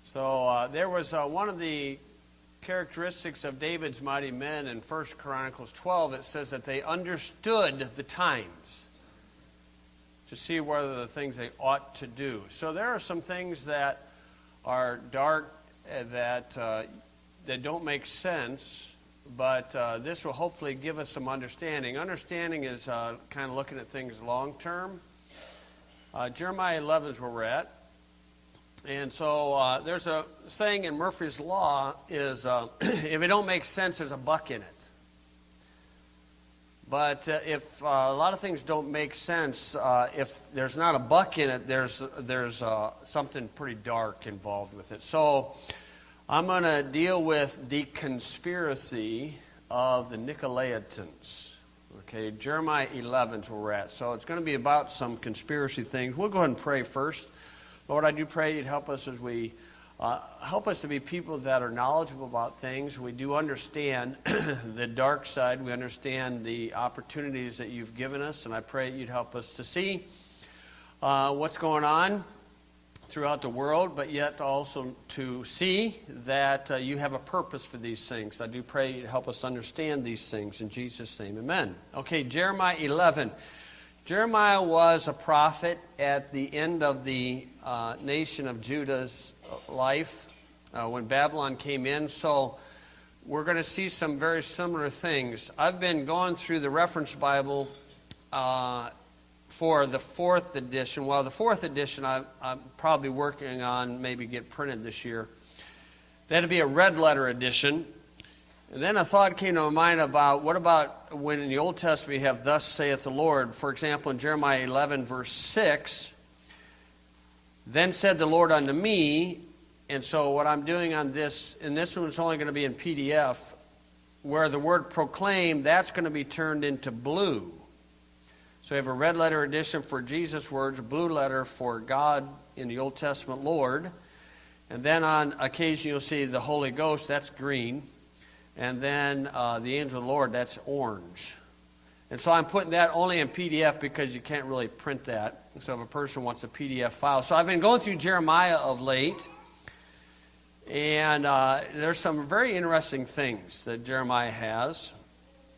So there was one of the characteristics of David's mighty men in 1 Chronicles 12. It says that they understood the times to see whether the things they ought to do. So there are some things that are dark that don't make sense, but this will hopefully give us some understanding. Understanding is kind of looking at things long term. Jeremiah 11 is where we're at. And so there's a saying in Murphy's Law is, if it don't make sense, there's a buck in it. But if a lot of things don't make sense, if there's not a buck in it, there's something pretty dark involved with it. So I'm going to deal with the conspiracy of the Nicolaitans. Okay, Jeremiah 11 is where we're at. So it's going to be about some conspiracy things. We'll go ahead and pray first. Lord, I do pray you'd help us as we help us to be people that are knowledgeable about things. We do understand the dark side. We understand the opportunities that you've given us, and I pray you'd help us to see what's going on throughout the world, but yet also to see that you have a purpose for these things. I do pray you'd help us understand these things. In Jesus' name, amen. Okay, Jeremiah 11. Jeremiah was a prophet at the end of the nation of Judah's life when Babylon came in. So we're going to see some very similar things. I've been going through the reference Bible for the 4th edition. Well, the 4th edition I'm probably working on, maybe get printed this year. That'd be a red letter edition. And then a thought came to my mind about, what about when in the Old Testament we have, thus saith the Lord? For example, in Jeremiah 11, verse 6, then said the Lord unto me, and so what I'm doing on this, and this one's only going to be in PDF, where the word proclaim, that's going to be turned into blue. So you have a red letter edition for Jesus' words, blue letter for God in the Old Testament, Lord. And then on occasion you'll see the Holy Ghost, that's green. And then the angel of the Lord, that's orange. And so I'm putting that only in PDF because you can't really print that. So if a person wants a PDF file. So I've been going through Jeremiah of late. And there's some very interesting things that Jeremiah has.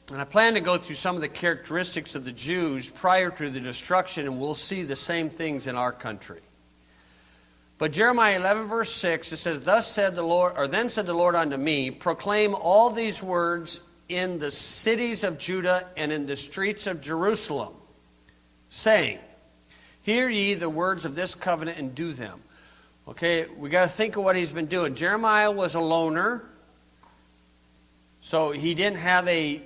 And I plan to go through some of the characteristics of the Jews prior to the destruction. And we'll see the same things in our country. But Jeremiah 11, verse 6, it says, then said the Lord unto me, proclaim all these words in the cities of Judah and in the streets of Jerusalem, saying, hear ye the words of this covenant and do them. Okay, we got to think of what he's been doing. Jeremiah was a loner, so he didn't have a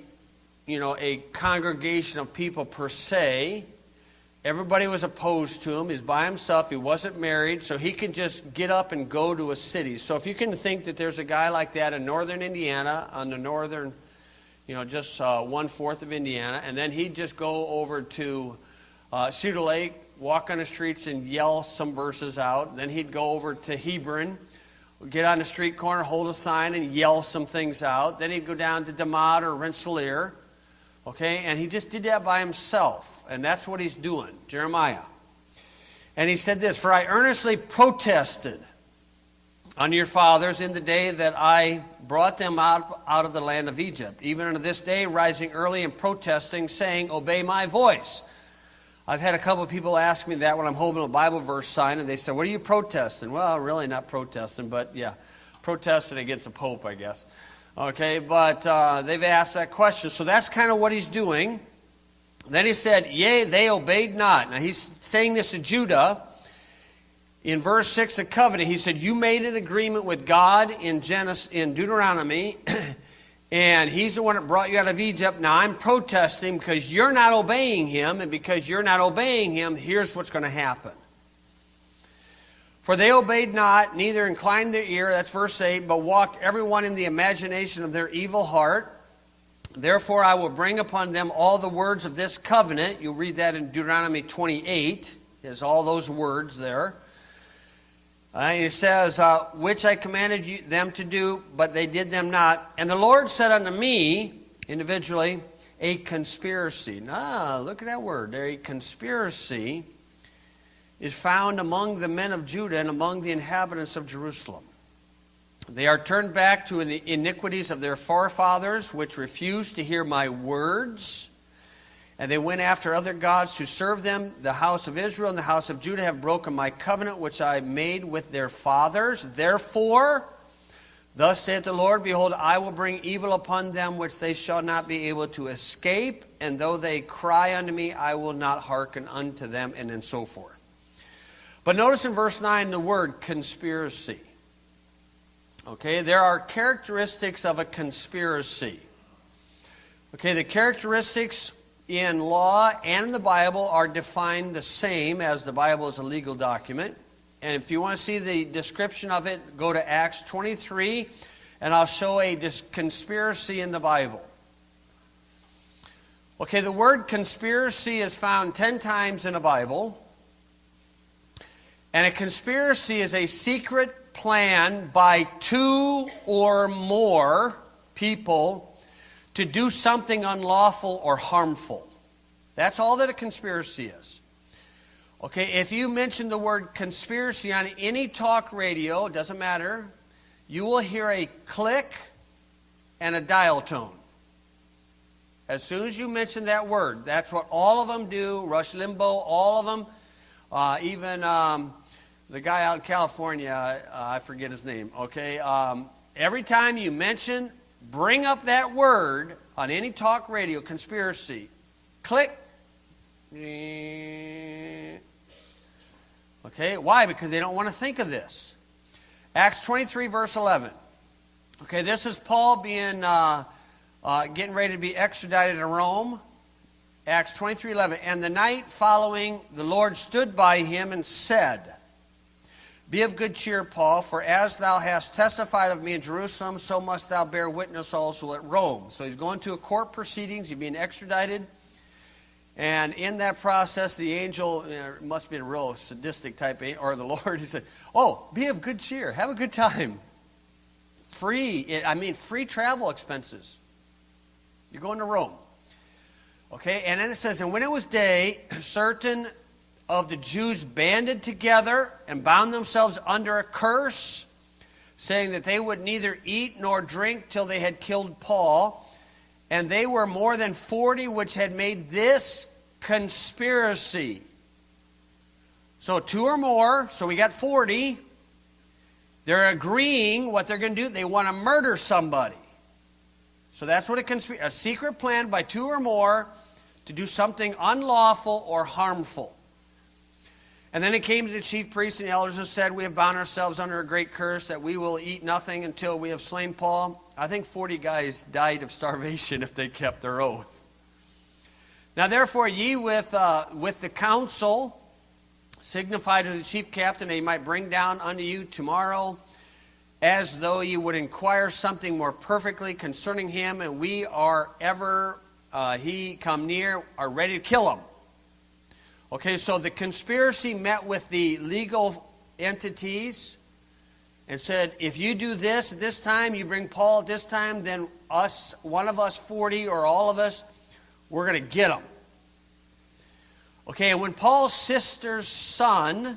congregation of people per se. Everybody was opposed to him. He's by himself. He wasn't married, so he could just get up and go to a city. So if you can think that there's a guy like that in northern Indiana, on the northern, just 1/4 of Indiana, and then he'd just go over to Cedar Lake, walk on the streets and yell some verses out. Then he'd go over to Hebron, get on the street corner, hold a sign, and yell some things out. Then he'd go down to DeMott or Rensselaer. Okay, and he just did that by himself. And that's what he's doing, Jeremiah. And he said this, for I earnestly protested unto your fathers in the day that I brought them out of the land of Egypt, even unto this day, rising early and protesting, saying, obey my voice. I've had a couple of people ask me that when I'm holding a Bible verse sign, and they said, what are you protesting? Well, really not protesting, but yeah, protesting against the Pope, I guess. Okay, but they've asked that question. So that's kind of what he's doing. Then he said, yea, they obeyed not. Now he's saying this to Judah. In verse 6 of covenant, he said, you made an agreement with God in Deuteronomy, and he's the one that brought you out of Egypt. Now I'm protesting because you're not obeying him, and because you're not obeying him, here's what's going to happen. For they obeyed not, neither inclined their ear, that's verse 8, but walked everyone in the imagination of their evil heart. Therefore I will bring upon them all the words of this covenant. You'll read that in Deuteronomy 28. There's all those words there. And it says, which I commanded them to do, but they did them not. And the Lord said unto me, individually, a conspiracy. Look at that word there, a conspiracy is found among the men of Judah and among the inhabitants of Jerusalem. They are turned back to the iniquities of their forefathers, which refused to hear my words. And they went after other gods to serve them. The house of Israel and the house of Judah have broken my covenant, which I made with their fathers. Therefore, thus saith the Lord, behold, I will bring evil upon them, which they shall not be able to escape. And though they cry unto me, I will not hearken unto them, and then so forth. But notice in verse 9 the word conspiracy. Okay, there are characteristics of a conspiracy. Okay, the characteristics in law and in the Bible are defined the same, as the Bible is a legal document. And if you want to see the description of it, go to Acts 23, and I'll show a conspiracy in the Bible. Okay, the word conspiracy is found 10 times in the Bible. And a conspiracy is a secret plan by two or more people to do something unlawful or harmful. That's all that a conspiracy is. Okay, if you mention the word conspiracy on any talk radio, it doesn't matter, you will hear a click and a dial tone. As soon as you mention that word, that's what all of them do. Rush Limbaugh, all of them. Even the guy out in California, I forget his name, okay? Every time you bring up that word on any talk radio, conspiracy, click. Okay, why? Because they don't want to think of this. Acts 23, verse 11. Okay, this is Paul being getting ready to be extradited to Rome. Acts 23:11. And the night following, the Lord stood by him and said, be of good cheer, Paul, for as thou hast testified of me in Jerusalem, so must thou bear witness also at Rome. So he's going to a court proceedings, he's being extradited. And in that process, the angel, must be a real sadistic type, or the Lord, he said, oh, be of good cheer, have a good time. Free travel expenses. You're going to Rome. Okay, and then it says, and when it was day, certain of the Jews banded together and bound themselves under a curse, saying that they would neither eat nor drink till they had killed Paul. And they were more than 40 which had made this conspiracy. So 2 or more, so we got 40. They're agreeing what they're going to do. They want to murder somebody. So that's what a secret plan by 2 or more to do something unlawful or harmful. And then it came to the chief priests and the elders and said, we have bound ourselves under a great curse that we will eat nothing until we have slain Paul. I think 40 guys died of starvation if they kept their oath. Now therefore ye with the council signify to the chief captain that he might bring down unto you tomorrow, as though you would inquire something more perfectly concerning him, and we are ever he come near, are ready to kill him. Okay, so the conspiracy met with the legal entities and said, if you do this at this time, you bring Paul at this time, then one of us 40 or all of us, we're going to get him. Okay, and when Paul's sister's son,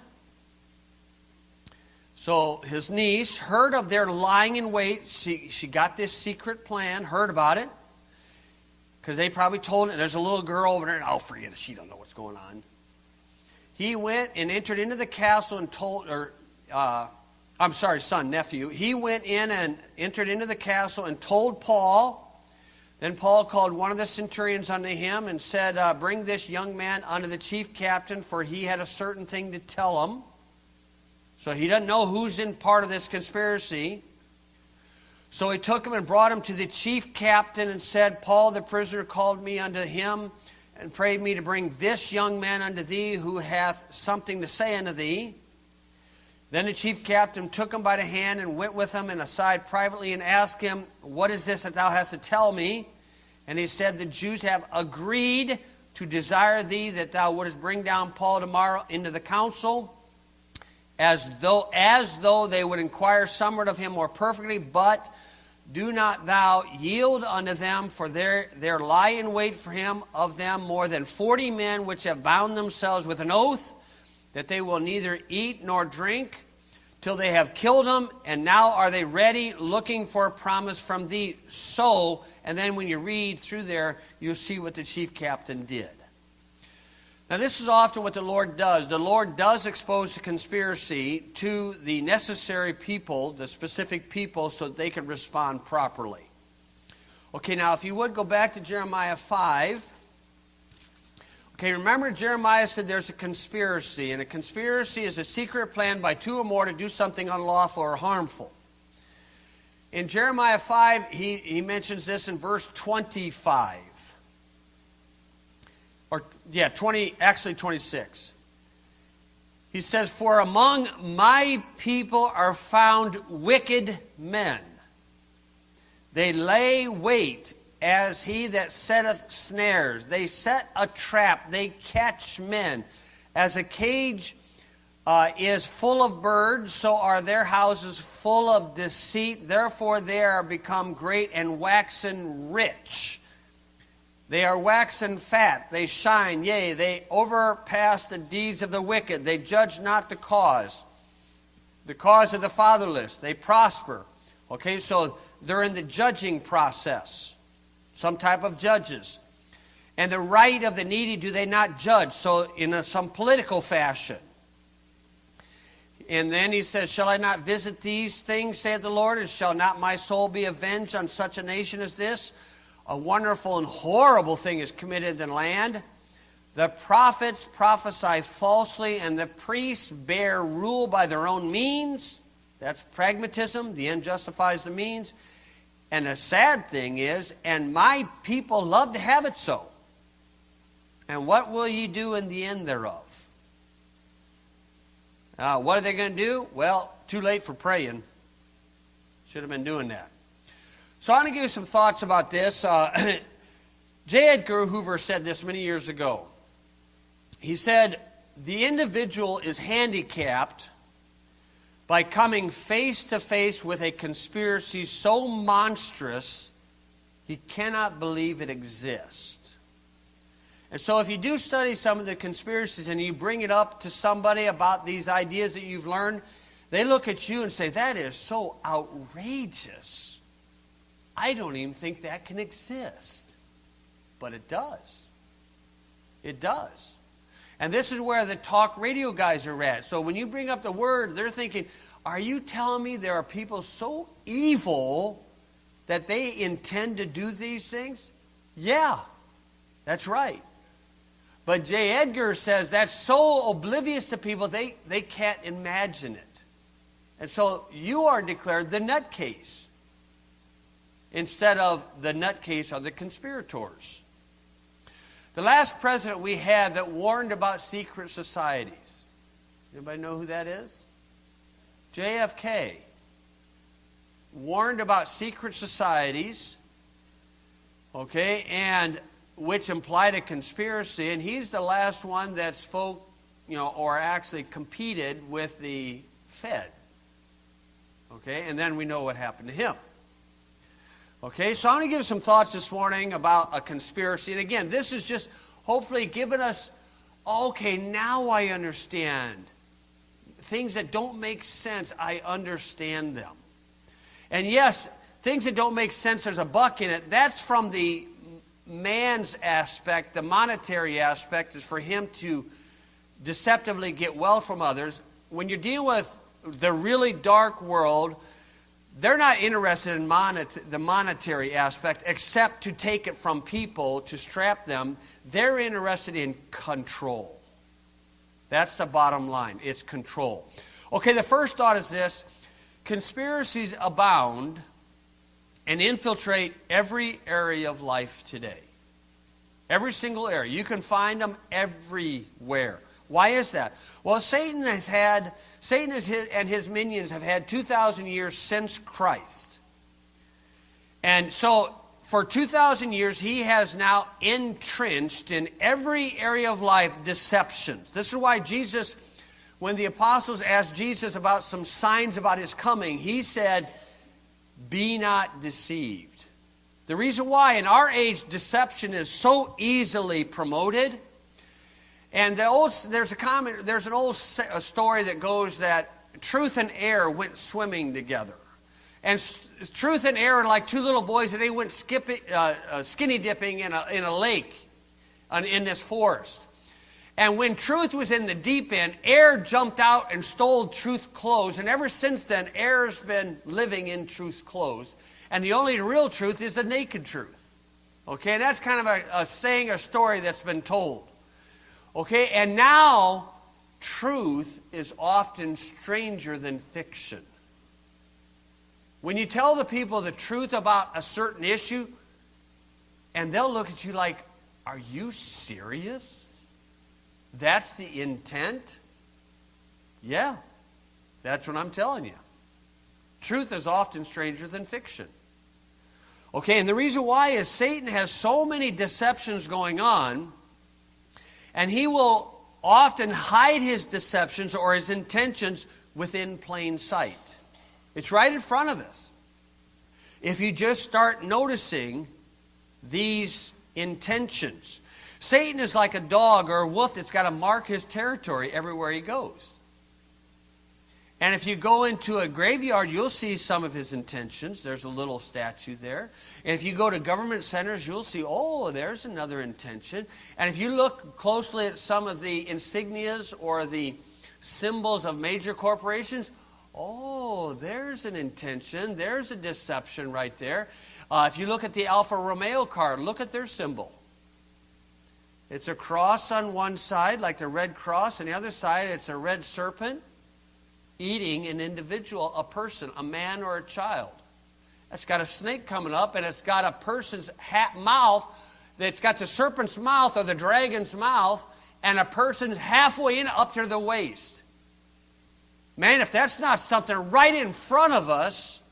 so his niece, heard of their lying in wait, she got this secret plan, heard about it, because they probably told her, there's a little girl over there, and I'll forget it, she don't know what's going on. He went and entered into the castle and told, nephew. He went in and entered into the castle and told Paul. Then Paul called one of the centurions unto him and said, bring this young man unto the chief captain, for he had a certain thing to tell him. So he doesn't know who's in part of this conspiracy. So he took him and brought him to the chief captain and said, Paul the prisoner called me unto him and prayed me to bring this young man unto thee, who hath something to say unto thee. Then the chief captain took him by the hand and went with him and aside privately and asked him, what is this that thou hast to tell me? And he said, the Jews have agreed to desire thee that thou wouldest bring down Paul tomorrow into the council, as though they would inquire somewhat of him more perfectly, but do not thou yield unto them, for there lie in wait for him of them more than 40 men, which have bound themselves with an oath, that they will neither eat nor drink till they have killed him, and now are they ready, looking for a promise from thee. So, and then when you read through there, you'll see what the chief captain did. Now, this is often what the Lord does. The Lord does expose the conspiracy to the necessary people, the specific people, so that they can respond properly. Okay, now if you would go back to Jeremiah 5. Okay, remember Jeremiah said there's a conspiracy, and a conspiracy is a secret plan by two or more to do something unlawful or harmful. In Jeremiah 5, he mentions this in verse 25. Actually 26. He says, for among my people are found wicked men. They lay wait as he that setteth snares. They set a trap. They catch men. As a cage is full of birds, so are their houses full of deceit. Therefore they are become great and waxen rich. They are waxen fat. They shine. Yea, they overpass the deeds of the wicked. They judge not the cause of the fatherless. They prosper. Okay, so they're in the judging process. Some type of judges. And the right of the needy do they not judge. So in some political fashion. And then he says, shall I not visit these things, saith the Lord, and shall not my soul be avenged on such a nation as this? A wonderful and horrible thing is committed in the land. The prophets prophesy falsely, and the priests bear rule by their own means. That's pragmatism. The end justifies the means. And the sad thing is, and my people love to have it so. And what will ye do in the end thereof? What are they going to do? Well, too late for praying. Should have been doing that. So I want to give you some thoughts about this. J. Edgar Hoover said this many years ago. He said, the individual is handicapped by coming face to face with a conspiracy so monstrous he cannot believe it exists. And so if you do study some of the conspiracies and you bring it up to somebody about these ideas that you've learned, they look at you and say, that is so outrageous. I don't even think that can exist. But it does. It does. And this is where the talk radio guys are at. So when you bring up the word, they're thinking, are you telling me there are people so evil that they intend to do these things? Yeah, that's right. But J. Edgar says that's so oblivious to people, they can't imagine it. And so you are declared the nutcase instead of the nutcase of the conspirators. The last president we had that warned about secret societies. Anybody know who that is? JFK. Warned about secret societies, okay, and which implied a conspiracy, and he's the last one that spoke, or actually competed with the Fed. Okay, and then we know what happened to him. Okay, so I'm going to give some thoughts this morning about a conspiracy. And again, this is just hopefully giving us, okay, now I understand. Things that don't make sense, I understand them. And yes, things that don't make sense, there's a buck in it. That's from the man's aspect. The monetary aspect is for him to deceptively get wealth from others. When you're dealing with the really dark world, they're not interested in the monetary aspect except to take it from people, to strap them. They're interested in control. That's the bottom line. It's control. Okay, the first thought is this. Conspiracies abound and infiltrate every area of life today. Every single area. You can find them everywhere. Why is that? Well, Satan and his minions have had 2,000 years since Christ. And so for 2,000 years, he has now entrenched in every area of life deceptions. This is why Jesus, when the apostles asked Jesus about some signs about his coming, he said, be not deceived. The reason why in our age deception is so easily promoted. And there's an old story that goes that truth and error went swimming together. And truth and error are like two little boys, and they went skinny dipping in a lake in this forest. And when truth was in the deep end, error jumped out and stole truth's clothes. And ever since then, error's been living in truth's clothes. And the only real truth is the naked truth. Okay, and that's kind of a saying, a story that's been told. Okay, and now truth is often stranger than fiction. When you tell the people the truth about a certain issue, and they'll look at you like, are you serious? That's the intent? Yeah, that's what I'm telling you. Truth is often stranger than fiction. Okay, and the reason why is Satan has so many deceptions going on, and he will often hide his deceptions or his intentions within plain sight. It's right in front of us. If you just start noticing these intentions. Satan is like a dog or a wolf that's got to mark his territory everywhere he goes. And if you go into a graveyard, you'll see some of his intentions. There's a little statue there. And if you go to government centers, you'll see, oh, there's another intention. And if you look closely at some of the insignias or the symbols of major corporations, oh, there's an intention. There's a deception right there. If you look at the Alfa Romeo car, look at their symbol. It's a cross on one side, like the red cross. On the other side, it's a red serpent eating an individual, a person, a man or a child. It's got a snake coming up, and it's got a person's mouth. It's got the serpent's mouth or the dragon's mouth, and a person's halfway in up to the waist. Man, if that's not something right in front of us,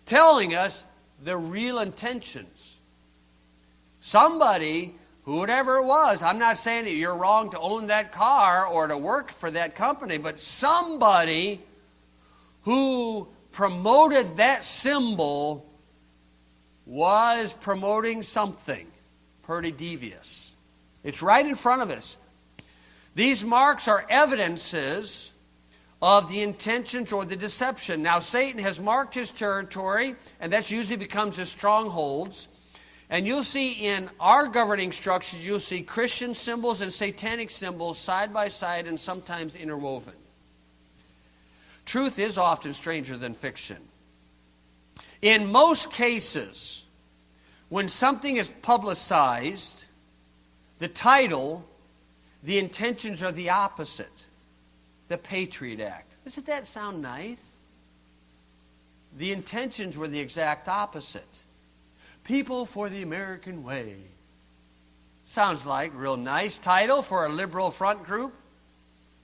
telling us the real intentions. Somebody, whoever it was, I'm not saying that you're wrong to own that car or to work for that company, but somebody who promoted that symbol was promoting something pretty devious. It's right in front of us. These marks are evidences of the intentions or the deception. Now, Satan has marked his territory, and that usually becomes his strongholds. And you'll see in our governing structures, you'll see Christian symbols and satanic symbols side by side and sometimes interwoven. Truth is often stranger than fiction. In most cases, when something is publicized, the title, the intentions are the opposite. The Patriot Act. Doesn't that sound nice? The intentions were the exact opposite. People for the American Way. Sounds like a real nice title for a liberal front group.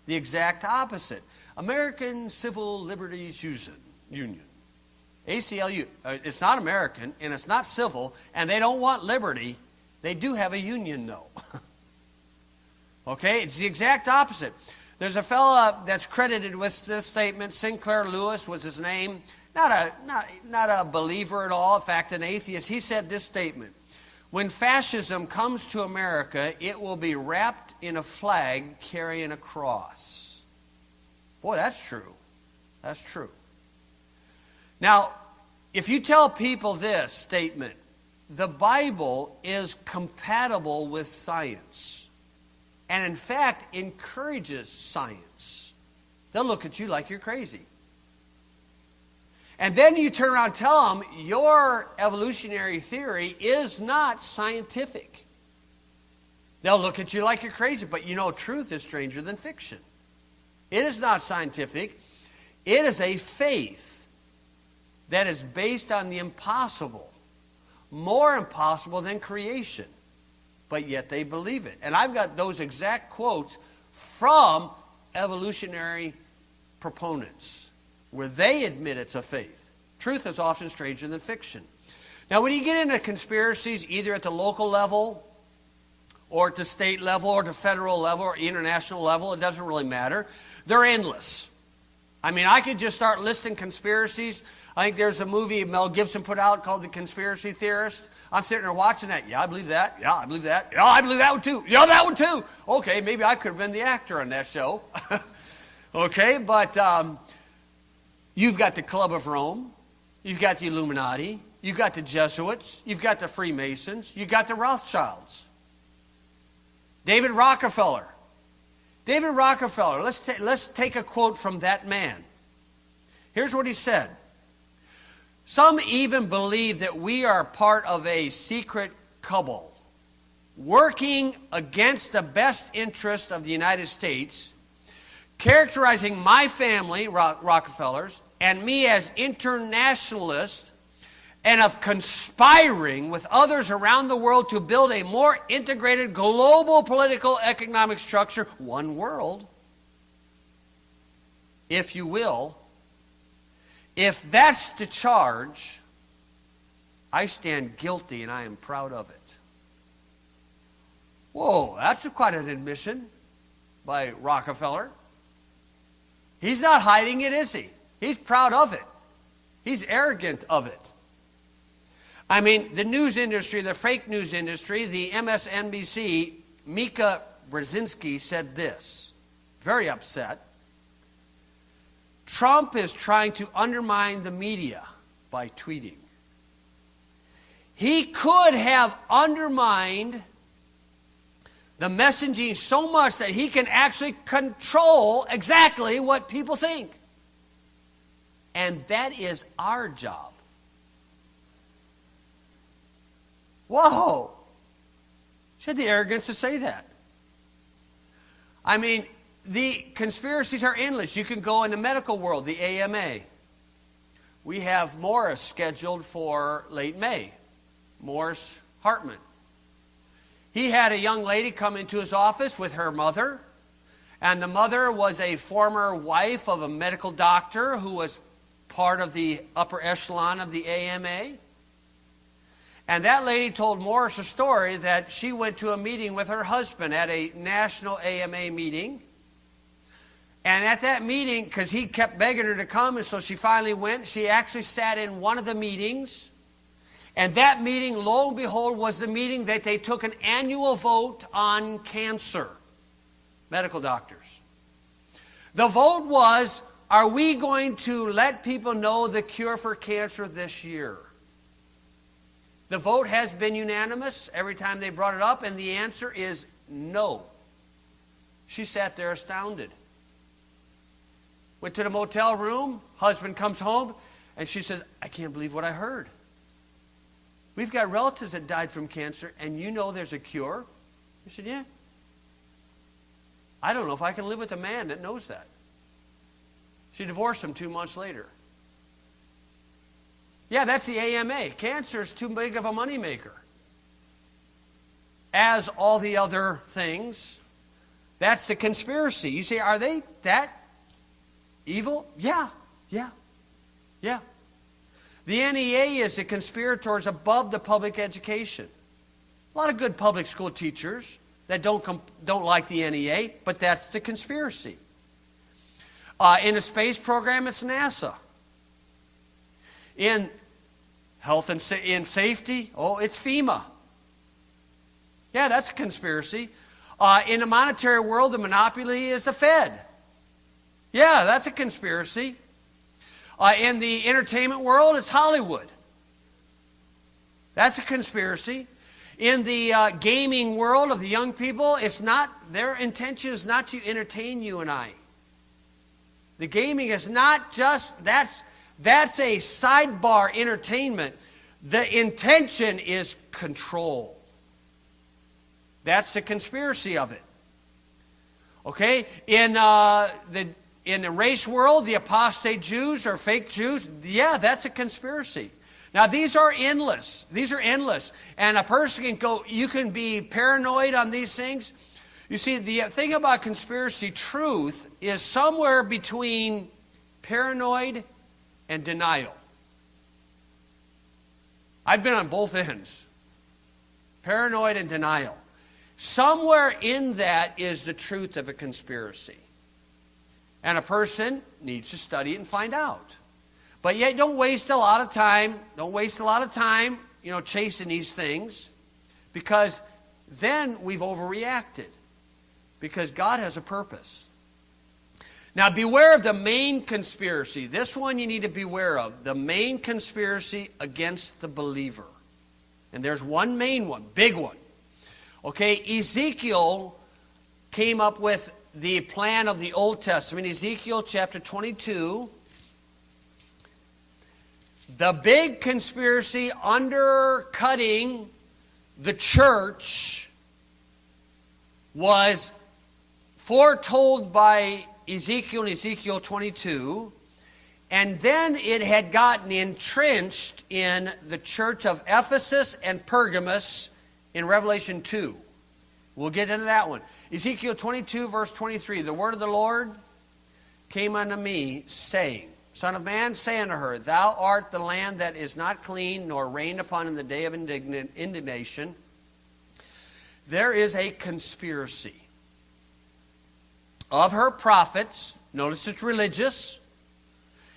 The exact opposite. American Civil Liberties Union. ACLU. It's not American, and it's not civil, and they don't want liberty. They do have a union, though. Okay? It's the exact opposite. There's a fella that's credited with this statement. Sinclair Lewis was his name. Not a believer at all. In fact, an atheist. He said this statement. When fascism comes to America, it will be wrapped in a flag carrying a cross. Boy, that's true. That's true. Now, if you tell people this statement, the Bible is compatible with science. And in fact, encourages science. They'll look at you like you're crazy. And then you turn around and tell them your evolutionary theory is not scientific. They'll look at you like you're crazy, but you know truth is stranger than fiction. It is not scientific. It is a faith that is based on the impossible. More impossible than creation. But yet they believe it. And I've got those exact quotes from evolutionary proponents where they admit it's a faith. Truth is often stranger than fiction. Now, when you get into conspiracies, either at the local level or at the state level or the federal level or international level, it doesn't really matter. They're endless. I mean, I could just start listing conspiracies. I think there's a movie Mel Gibson put out called The Conspiracy Theorist. I'm sitting there watching that. Yeah, I believe that. Yeah, I believe that. Yeah, I believe that one too. Yeah, that one too. Okay, maybe I could have been the actor on that show. Okay, but you've got the Club of Rome, you've got the Illuminati, you've got the Jesuits, you've got the Freemasons, you've got the Rothschilds. David Rockefeller. David Rockefeller, let's take a quote from that man. Here's what he said. Some even believe that we are part of a secret cabal, working against the best interest of the United States, characterizing my family, Rockefellers, and me as internationalists, and of conspiring with others around the world to build a more integrated global political economic structure, one world, if you will. If that's the charge, I stand guilty and I am proud of it. Whoa, that's quite an admission by Rockefeller. He's not hiding it, is he? He's proud of it. He's arrogant of it. I mean, the news industry, the fake news industry, the MSNBC, Mika Brzezinski said this, very upset. Trump is trying to undermine the media by tweeting. He could have undermined the messaging so much that he can actually control exactly what people think. And that is our job. Whoa! She had the arrogance to say that. I mean, the conspiracies are endless. You can go in the medical world, the AMA. We have Morris scheduled for late May. Morris Hartman. He had a young lady come into his office with her mother, and the mother was a former wife of a medical doctor who was part of the upper echelon of the AMA. And that lady told Morris a story that she went to a meeting with her husband at a national AMA meeting. And at that meeting, because he kept begging her to come, and so she finally went, she actually sat in one of the meetings. And that meeting, lo and behold, was the meeting that they took an annual vote on cancer. Medical doctors. The vote was, are we going to let people know the cure for cancer this year? The vote has been unanimous every time they brought it up, and the answer is no. She sat there astounded. Went to the motel room, husband comes home, and she says, I can't believe what I heard. We've got relatives that died from cancer, and you know there's a cure? He said, yeah. I don't know if I can live with a man that knows that. She divorced him 2 months later. Yeah, that's the AMA. Cancer is too big of a moneymaker. As all the other things, that's the conspiracy. You say, are they that evil? Yeah. The NEA is the conspirators above the public education. A lot of good public school teachers that don't like the NEA, but that's the conspiracy. In the space program, it's NASA. In health and in safety, it's FEMA. Yeah, that's a conspiracy. In the monetary world, the monopoly is the Fed. Yeah, that's a conspiracy. In the entertainment world, it's Hollywood. That's a conspiracy. In the gaming world of the young people, it's not, their intention is not to entertain you and I. The gaming is not just, that's a sidebar entertainment. The intention is control. That's the conspiracy of it. Okay? In the race world, the apostate Jews or fake Jews, yeah, that's a conspiracy. Now, these are endless. These are endless. And a person can go, you can be paranoid on these things. You see, the thing about conspiracy truth is somewhere between paranoid and denial. I've been on both ends. Paranoid and denial. Somewhere in that is the truth of a conspiracy. And a person needs to study it and find out. But yet don't waste a lot of time. Don't waste a lot of time, chasing these things. Because then we've overreacted. Because God has a purpose. Now beware of the main conspiracy. This one you need to beware of. The main conspiracy against the believer. And there's one main one, big one. Okay, Ezekiel came up with the plan of the Old Testament. Ezekiel chapter 22. The big conspiracy undercutting the church was foretold by Ezekiel in Ezekiel 22, and then it had gotten entrenched in the church of Ephesus and Pergamos in Revelation 2. We'll get into that one. Ezekiel 22, verse 23, the word of the Lord came unto me, saying, Son of man, say unto her, Thou art the land that is not clean, nor rained upon in the day of indignation. There is a conspiracy of her prophets, notice it's religious,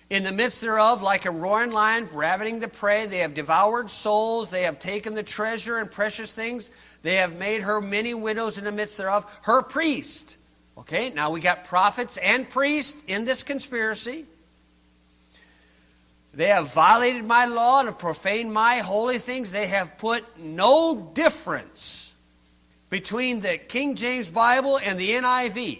in the midst thereof, like a roaring lion, ravening the prey. They have devoured souls. They have taken the treasure and precious things. They have made her many widows in the midst thereof. Her priest. Okay, now we got prophets and priests in this conspiracy. They have violated my law and have profaned my holy things. They have put no difference between the King James Bible and the NIV.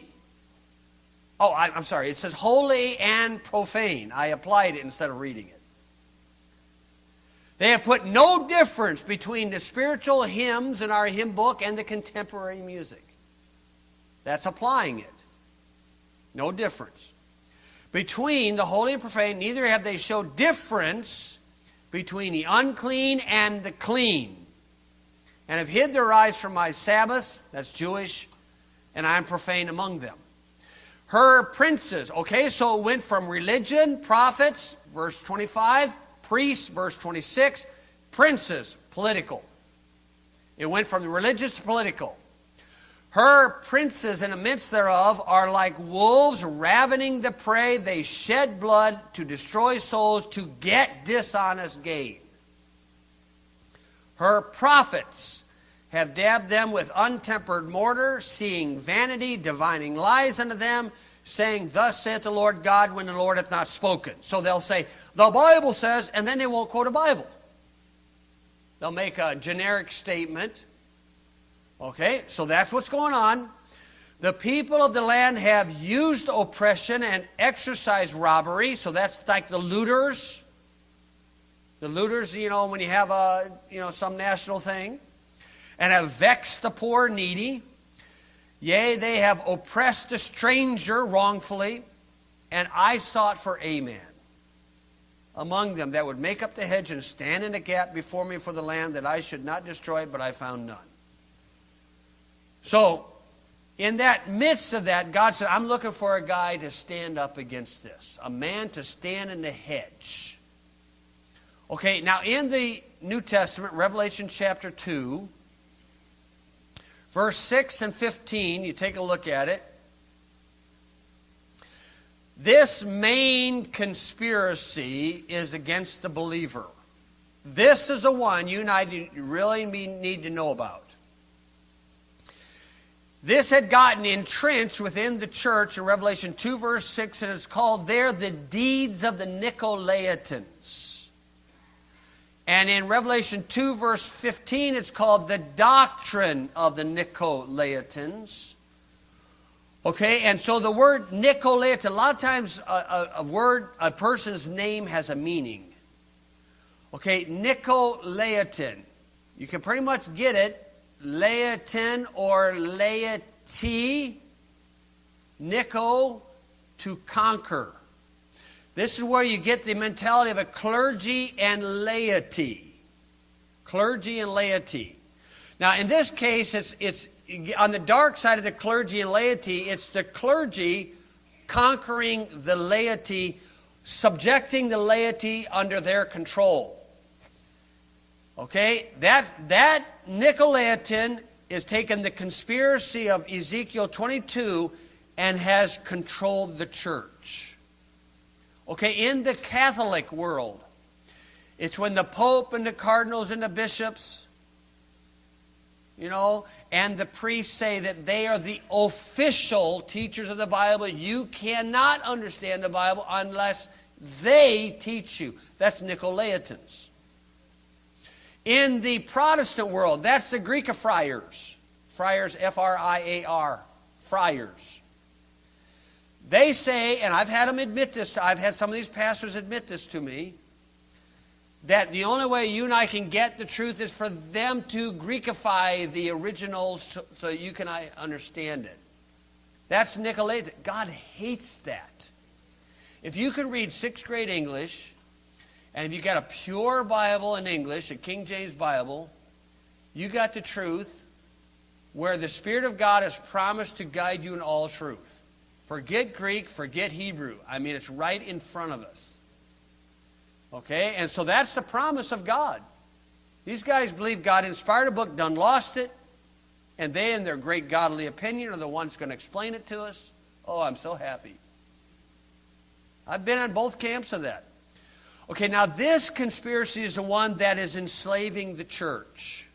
Oh, I'm sorry. It says holy and profane. I applied it instead of reading it. They have put no difference between the spiritual hymns in our hymn book and the contemporary music. That's applying it. No difference. Between the holy and profane, neither have they showed difference between the unclean and the clean. And have hid their eyes from my Sabbaths, that's Jewish, and I am profane among them. Her princes, okay, so it went from religion, prophets, verse 25, priests, verse 26, princes, political. It went from religious to political. Her princes in the midst thereof are like wolves ravening the prey. They shed blood to destroy souls, to get dishonest gain. Her prophets have dabbed them with untempered mortar, seeing vanity, divining lies unto them, saying, Thus saith the Lord God, when the Lord hath not spoken. So they'll say, the Bible says, and then they won't quote a Bible. They'll make a generic statement. Okay, so that's what's going on. The people of the land have used oppression and exercised robbery. So that's like the looters. The looters, when you have some national thing. And have vexed the poor and needy. Yea, they have oppressed the stranger wrongfully. And I sought for a man among them that would make up the hedge and stand in the gap before me for the land, that I should not destroy it, but I found none. So, in that midst of that, God said, I'm looking for a guy to stand up against this. A man to stand in the hedge. Okay, now in the New Testament, Revelation chapter 2, verse 6 and 15, you take a look at it. This main conspiracy is against the believer. This is the one you and I really need to know about. This had gotten entrenched within the church in Revelation 2 verse 6, and it's called there the deeds of the Nicolaitans. And in Revelation 2 verse 15, it's called the doctrine of the Nicolaitans. Okay, and so the word Nicolaitan, a lot of times a person's name has a meaning. Okay, Nicolaitan. You can pretty much get it. Laity or laity, Nico, to conquer. This is where you get the mentality of a clergy and laity. Clergy and laity. Now, in this case, it's on the dark side of the clergy and laity. It's the clergy conquering the laity, subjecting the laity under their control. Okay, that Nicolaitan is taking the conspiracy of Ezekiel 22 and has controlled the church. Okay, in the Catholic world, it's when the Pope and the cardinals and the bishops, and the priests say that they are the official teachers of the Bible. You cannot understand the Bible unless they teach you. That's Nicolaitans. In the Protestant world, that's the Greek of friars. Friars, F-R-I-A-R, friars. They say, and I've had them admit this, I've had some of these pastors admit this to me, that the only way you and I can get the truth is for them to Greekify the originals so you can understand it. That's Nicolaitan. God hates that. If you can read 6th grade English, and if you got a pure Bible in English, a King James Bible, you got the truth where the Spirit of God has promised to guide you in all truth. Forget Greek, forget Hebrew. I mean, it's right in front of us. Okay, and so that's the promise of God. These guys believe God inspired a book, done lost it, and they, in their great godly opinion, are the ones going to explain it to us. Oh, I'm so happy. I've been on both camps of that. Okay, now this conspiracy is the one that is enslaving the church.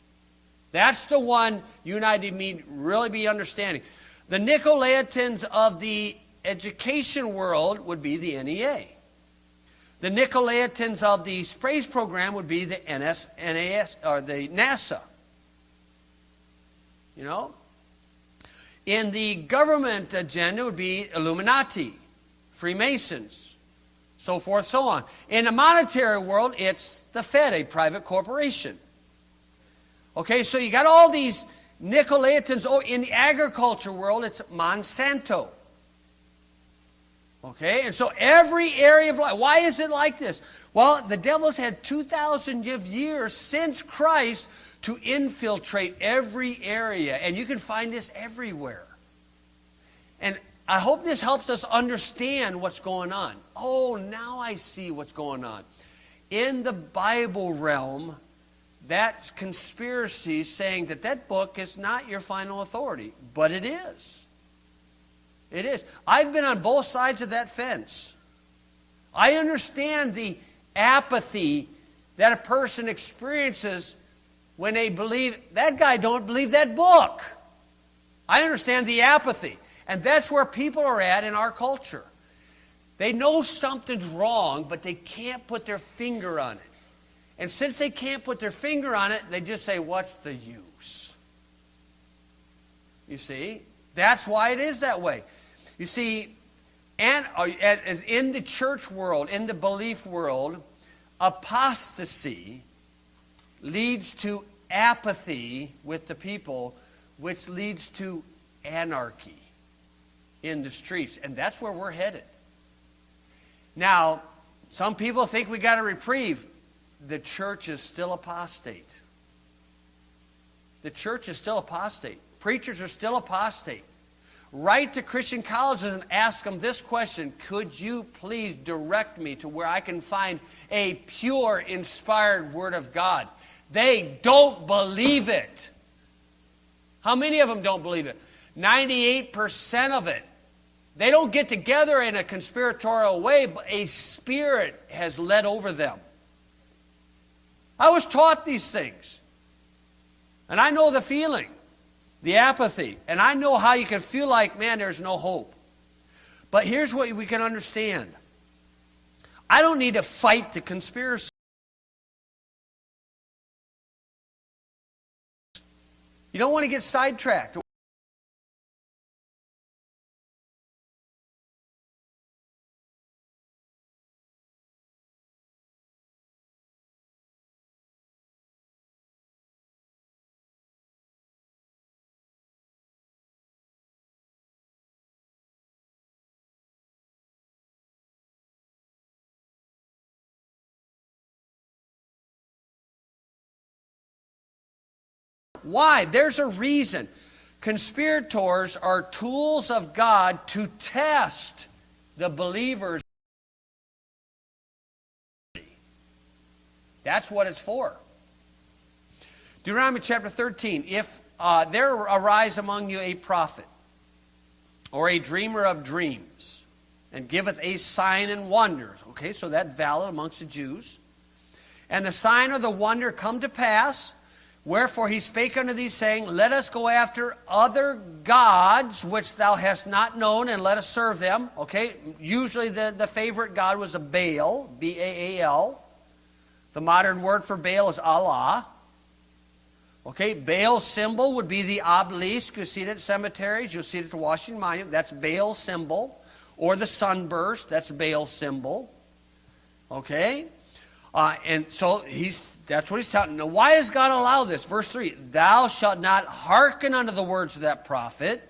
That's the one you and I need to really be understanding. The Nicolaitans of the education world would be the NEA. The Nicolaitans of the space program would be the NAS or the NASA. You know? In the government agenda would be Illuminati, Freemasons, so forth, so on. In the monetary world, it's the Fed, a private corporation. Okay, so you got all these Nicolaitans. Oh, in the agriculture world, it's Monsanto. Okay, and so every area of life. Why is it like this? Well, the devil's had 2,000 years since Christ to infiltrate every area. And you can find this everywhere. And I hope this helps us understand what's going on. Oh, now I see what's going on. In the Bible realm, that conspiracy saying that that book is not your final authority. But it is. It is. I've been on both sides of that fence. I understand the apathy that a person experiences when they believe, that guy don't believe that book. I understand the apathy. And that's where people are at in our culture. They know something's wrong, but they can't put their finger on it. And since they can't put their finger on it, they just say, what's the use? You see? That's why it is that way. You see, and as in the church world, in the belief world, apostasy leads to apathy with the people, which leads to anarchy in the streets. And that's where we're headed. Now, some people think we got a reprieve. The church is still apostate. The church is still apostate. Preachers are still apostate. Write to Christian colleges and ask them this question: could you please direct me to where I can find a pure, inspired Word of God? They don't believe it. How many of them don't believe it? 98% of it. They don't get together in a conspiratorial way, but a spirit has led over them. I was taught these things. And I know the feeling, the apathy. And I know how you can feel like, man, there's no hope. But here's what we can understand. I don't need to fight the conspiracy. You don't want to get sidetracked. Why? There's a reason. Conspirators are tools of God to test the believers. That's what it's for. Deuteronomy chapter 13. If there arise among you a prophet or a dreamer of dreams and giveth a sign and wonders. Okay, so that's valid amongst the Jews. And the sign or the wonder come to pass, Wherefore he spake unto thee, saying, let us go after other gods, which thou hast not known, and let us serve them. Okay, usually the favorite god was a Baal, B-A-A-L. The modern word for Baal is Allah. Okay, Baal's symbol would be the obelisk. You see it at cemeteries. You'll see it at the Washington Monument. That's Baal's symbol. Or the sunburst. That's Baal's symbol. Okay? And so that's what he's telling. Now, why does God allow this? Verse 3, thou shalt not hearken unto the words of that prophet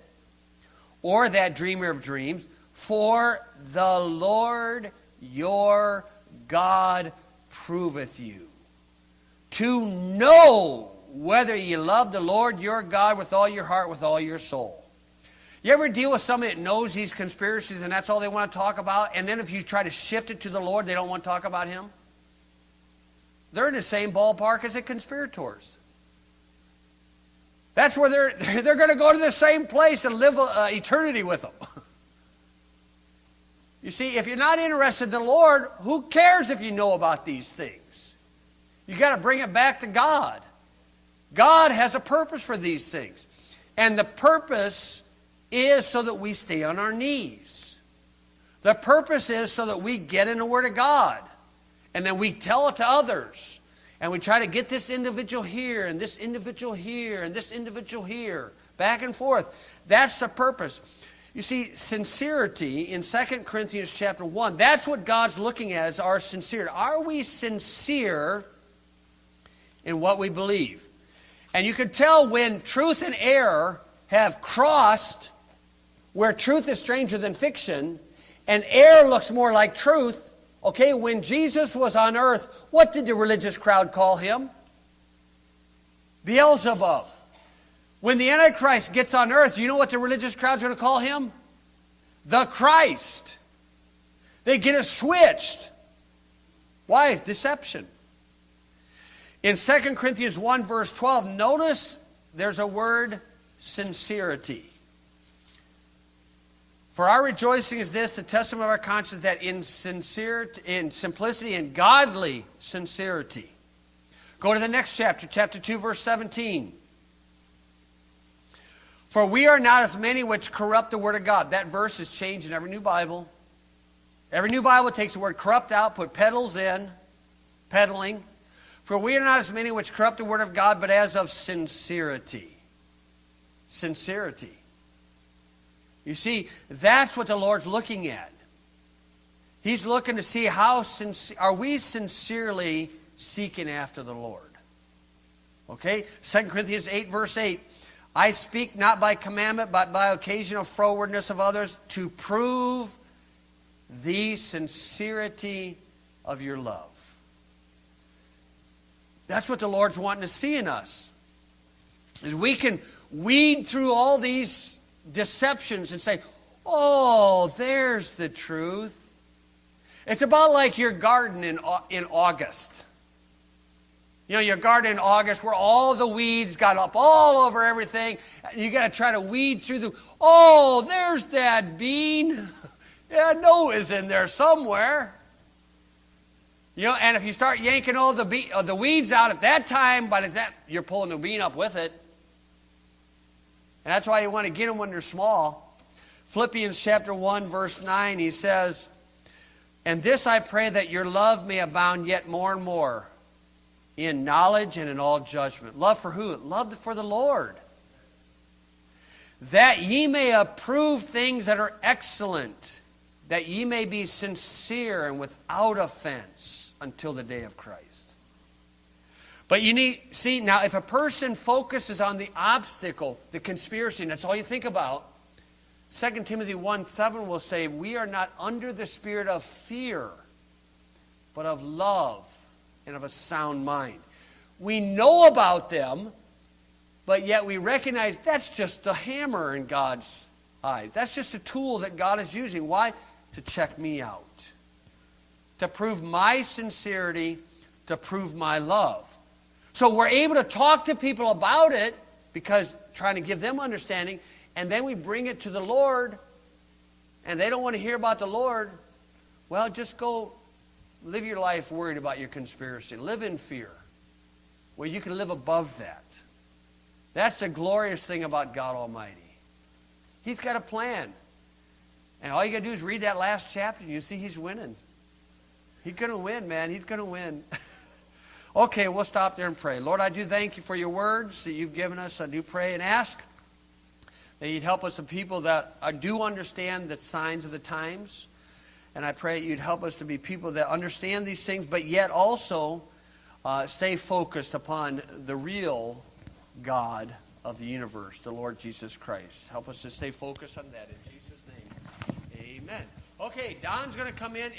or that dreamer of dreams, for the Lord your God proveth you, to know whether ye love the Lord your God with all your heart, with all your soul. You ever deal with somebody that knows these conspiracies and that's all they want to talk about, and then if you try to shift it to the Lord, they don't want to talk about Him? They're in the same ballpark as the conspirators. That's where they're going to go to the same place and live eternity with them. You see, if you're not interested in the Lord, who cares if you know about these things? You got to bring it back to God. God has a purpose for these things. And the purpose is so that we stay on our knees. The purpose is so that we get in the Word of God. And then we tell it to others. And we try to get this individual here, and this individual here, and this individual here. Back and forth. That's the purpose. You see, sincerity in 2 Corinthians chapter 1, that's what God's looking at as our sincerity. Are we sincere in what we believe? And you can tell when truth and error have crossed, where truth is stranger than fiction, and error looks more like truth. Okay, when Jesus was on earth, what did the religious crowd call Him? Beelzebub. When the Antichrist gets on earth, you know what the religious crowd's going to call Him? The Christ. They get it switched. Why? Deception. In 2 Corinthians 1 verse 12, notice there's a word, sincerity. For our rejoicing is this, the testimony of our conscience, that in simplicity and godly sincerity. Go to the next chapter, chapter 2, verse 17. For we are not as many which corrupt the word of God. That verse is changed in every new Bible. Every new Bible takes the word corrupt out, put pedals in, peddling. For we are not as many which corrupt the word of God, but as of sincerity. Sincerity. You see, that's what the Lord's looking at. He's looking to see how sincere, are we sincerely seeking after the Lord? Okay? 2 Corinthians 8 verse 8. I speak not by commandment, but by occasional frowardness of others, to prove the sincerity of your love. That's what the Lord's wanting to see in us. Is we can weed through all these deceptions and say, oh, there's the truth. It's about like your garden in August. You know, your garden in August where all the weeds got up all over everything. You got to try to weed through oh, there's that bean. Yeah, Noah's in there somewhere. You know, and if you start yanking all the weeds out at that time, you're pulling the bean up with it. And that's why you want to get them when they're small. Philippians chapter 1, verse 9, he says, and this I pray, that your love may abound yet more and more in knowledge and in all judgment. Love for who? Love for the Lord. That ye may approve things that are excellent, that ye may be sincere and without offense until the day of Christ. But see, now if a person focuses on the obstacle, the conspiracy, and that's all you think about, 2 Timothy 1:7 will say, we are not under the spirit of fear, but of love and of a sound mind. We know about them, but yet we recognize that's just a hammer in God's eyes. That's just a tool that God is using. Why? To check me out. To prove my sincerity, to prove my love. So we're able to talk to people about it because trying to give them understanding, and then we bring it to the Lord, and they don't want to hear about the Lord. Well, just go live your life worried about your conspiracy. Live in fear. where you can live above that. That's the glorious thing about God Almighty. He's got a plan. And all you got to do is read that last chapter and you see he's winning. He's going to win, man. He's going to win. Okay, we'll stop there and pray. Lord, I do thank you for your words that you've given us. I do pray and ask that you'd help us, the people that do understand the signs of the times. And I pray that you'd help us to be people that understand these things, but yet also stay focused upon the real God of the universe, the Lord Jesus Christ. Help us to stay focused on that in Jesus' name. Amen. Okay, Don's going to come in.